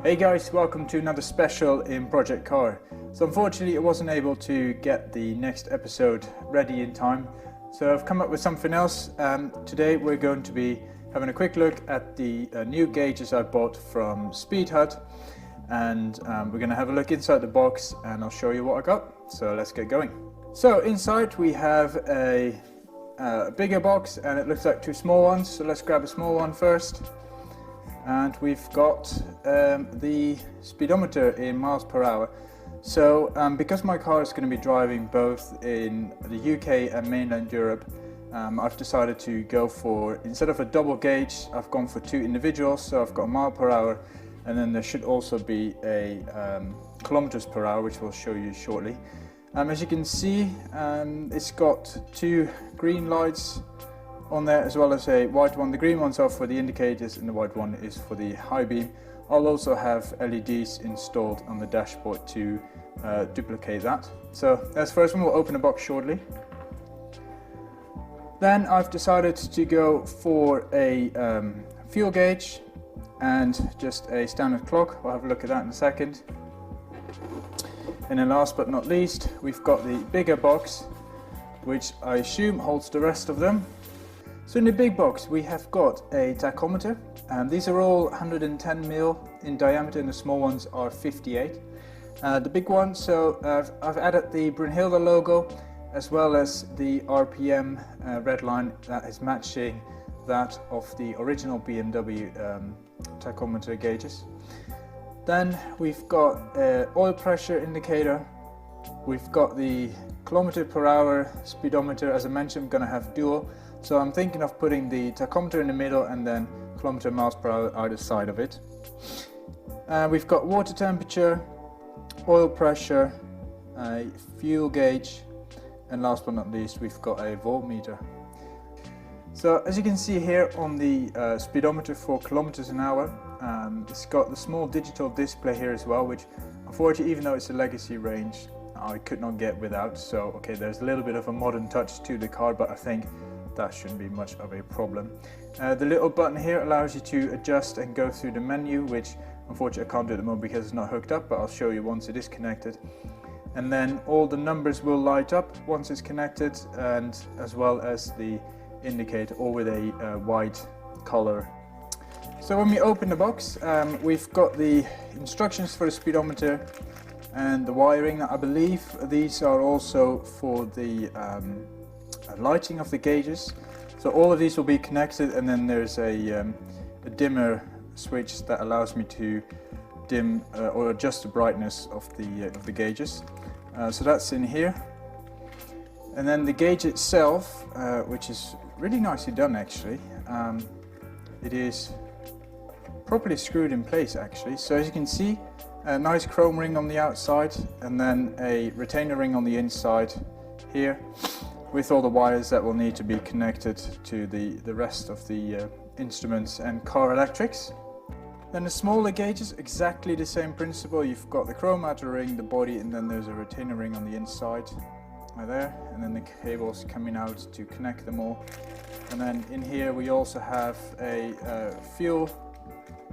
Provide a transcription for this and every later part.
Hey guys, welcome to another special in Project C.A.R. So unfortunately I wasn't able to get the next episode ready in time, so I've come up with something else. Today we're going to be having a quick look at the new gauges I bought from SpeedHut, and we're going to have a look inside the box and I'll show you what I got. So let's get going. So inside we have a bigger box and it looks like two small ones, so let's grab a small one first. And we've got the speedometer in miles per hour. So because my car is going to be driving both in the UK and mainland Europe, I've decided to go for, instead of a double gauge, I've gone for two individuals. So I've got a mile per hour, and then there should also be a kilometers per hour, which we'll show you shortly. As you can see, it's got two green lights on there as well as a white one. The green ones are for the indicators and the white one is for the high beam. I'll also have LEDs installed on the dashboard to duplicate that. So that's the first one. We'll open the box shortly. Then I've decided to go for a fuel gauge and just a standard clock. We'll have a look at that in a second. And then last but not least, we've got the bigger box, which I assume holds the rest of them. So in the big box we have got a tachometer, and these are all 110mm in diameter and the small ones are 58. The big one, so I've added the Brunhilde logo as well as the RPM red line that is matching that of the original BMW tachometer gauges. Then we've got oil pressure indicator, we've got the kilometer per hour speedometer. As I mentioned, I'm going to have dual. So I'm thinking of putting the tachometer in the middle and then kilometer miles per hour either side of it. We've got water temperature, oil pressure, a fuel gauge, and last but not least we've got a voltmeter. So as you can see here on the speedometer for kilometers an hour, it's got the small digital display here as well, which unfortunately, even though it's a legacy range, I could not get without. So okay, there's a little bit of a modern touch to the car, but I think that shouldn't be much of a problem. The little button here allows you to adjust and go through the menu, which unfortunately I can't do at the moment because it's not hooked up, but I'll show you once it is connected. And then all the numbers will light up once it's connected, and as well as the indicator, all with a white color. So when we open the box, we've got the instructions for the speedometer and the wiring. I believe these are also for the lighting of the gauges. So all of these will be connected, and then there's a dimmer switch that allows me to dim or adjust the brightness of the gauges. So that's in here. And then the gauge itself, which is really nicely done actually. It is properly screwed in place actually. So as you can see, a nice chrome ring on the outside and then a retainer ring on the inside here, with all the wires that will need to be connected to the rest of the instruments and car electrics. Then the smaller gauges, exactly the same principle. You've got the chrome outer ring, the body, and then there's a retainer ring on the inside there, and then the cables coming out to connect them all. And then in here we also have a fuel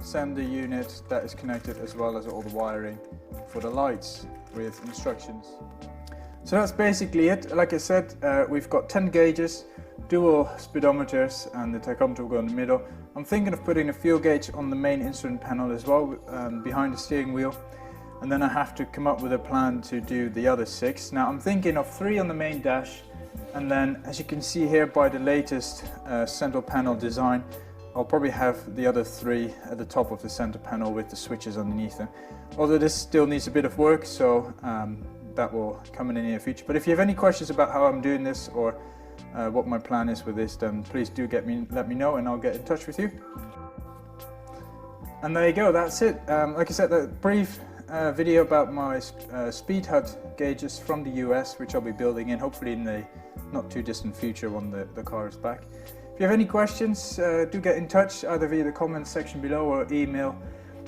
sender unit that is connected, as well as all the wiring for the lights with instructions. So that's basically it. Like I said, we've got 10 gauges, dual speedometers, and the tachometer will go in the middle. I'm thinking of putting a fuel gauge on the main instrument panel as well, behind the steering wheel. And then I have to come up with a plan to do the other 6. Now I'm thinking of 3 on the main dash, and then as you can see here by the latest central panel design, I'll probably have the other 3 at the top of the center panel with the switches underneath them. Although this still needs a bit of work, so that will come in the near future. But if you have any questions about how I'm doing this or what my plan is with this, then please do let me know and I'll get in touch with you. And there you go, that's it. Like I said, a brief video about my SpeedHut gauges from the US, which I'll be building in hopefully in the not too distant future when the car is back. If you have any questions, do get in touch either via the comments section below or email,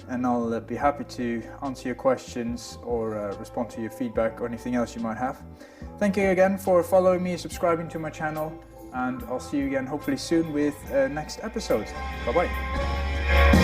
and I'll be happy to answer your questions or respond to your feedback or anything else you might have. Thank you again for following me, subscribing to my channel, and I'll see you again hopefully soon with next episode. Bye bye.